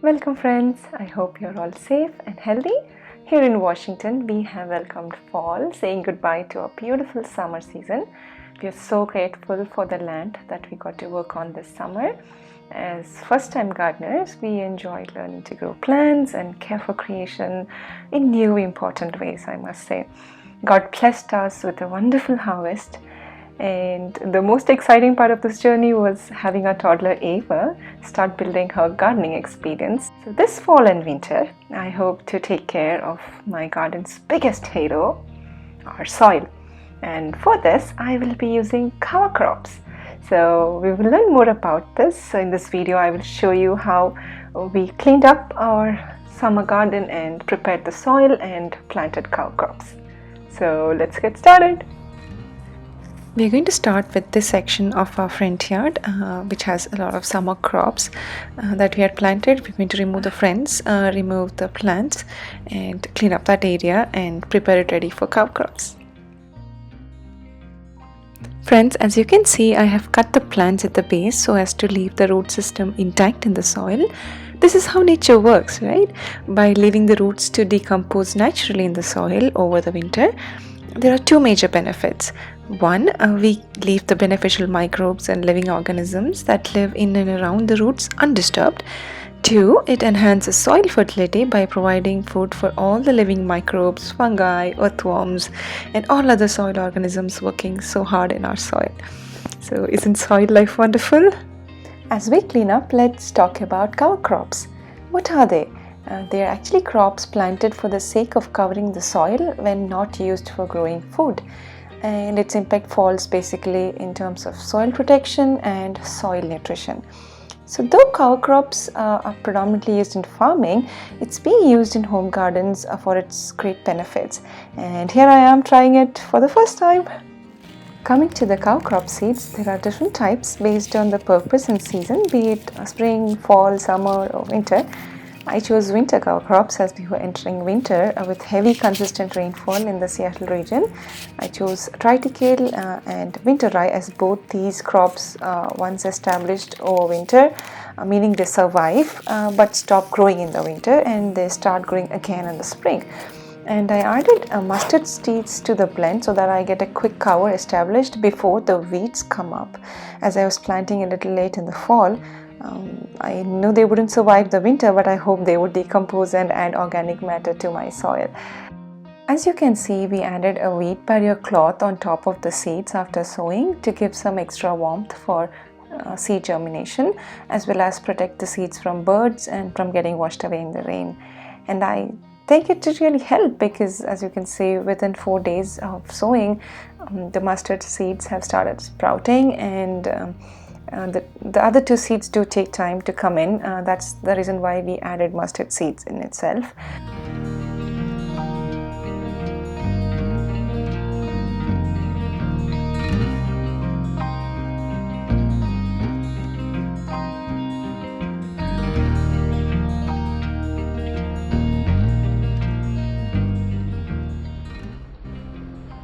Welcome friends, I hope you're all safe and healthy. Here in Washington, we have welcomed fall, saying goodbye to a beautiful summer season. We are so grateful for the land that we got to work on this summer. As first-time gardeners, we enjoyed learning to grow plants and care for creation in new important ways, I must say. God blessed us with a wonderful harvest. And the most exciting part of this journey was having our toddler Ava start building her gardening experience. So this fall and winter, I hope to take care of my garden's biggest hero, our soil. And for this, I will be using cover crops. So we will learn more about this. So in this video, I will show you how we cleaned up our summer garden and prepared the soil and planted cover crops. So let's get started. We're going to start with this section of our front yard, which has a lot of summer crops that we had planted. We're going to remove the fronds, remove the plants, and clean up that area and prepare it ready for cover crops. Friends, as you can see, I have cut the plants at the base so as to leave the root system intact in the soil. This is how nature works, right? By leaving the roots to decompose naturally in the soil over the winter. There are two major benefits. One, we leave the beneficial microbes and living organisms that live in and around the roots undisturbed. Two, it enhances soil fertility by providing food for all the living microbes, fungi, earthworms, and all other soil organisms working so hard in our soil. So isn't soil life wonderful? As we clean up, let's talk about cover crops. What are they? They are actually crops planted for the sake of covering the soil when not used for growing food. And its impact falls basically in terms of soil protection and soil nutrition. So though cover crops are predominantly used in farming, it's being used in home gardens for its great benefits. And here I am trying it for the first time. Coming to the cover crop seeds, there are different types based on the purpose and season, be it spring, fall, summer or winter. I chose winter cover crops as we were entering winter with heavy consistent rainfall in the Seattle region. I chose triticale and winter rye as both these crops once established over winter, meaning they survive but stop growing in the winter and they start growing again in the spring. And I added mustard seeds to the blend so that I get a quick cover established before the weeds come up. As I was planting a little late in the fall, I knew they wouldn't survive the winter, but I hope they would decompose and add organic matter to my soil. As you can see, we added a weed barrier cloth on top of the seeds after sowing to give some extra warmth for seed germination, as well as protect the seeds from birds and from getting washed away in the rain. And I think it did really help because, as you can see, within 4 days of sowing, the mustard seeds have started sprouting, and the other two seeds do take time to come in. That's the reason why we added mustard seeds in itself.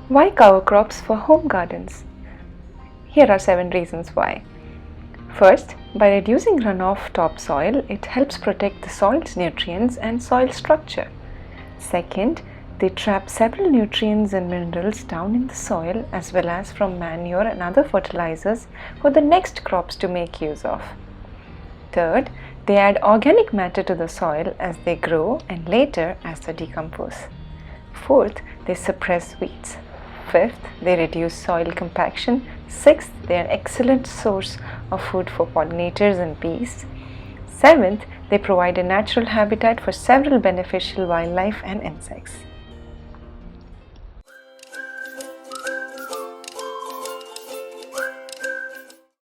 Why cover crops for home gardens? Here are 7 reasons why. First, by reducing runoff topsoil, it helps protect the soil's nutrients and soil structure. Second, they trap several nutrients and minerals down in the soil as well as from manure and other fertilizers for the next crops to make use of. Third, they add organic matter to the soil as they grow and later as they decompose. Fourth, they suppress weeds. Fifth, they reduce soil compaction. Sixth, they are an excellent source of food for pollinators and bees. Seventh, they provide a natural habitat for several beneficial wildlife and insects.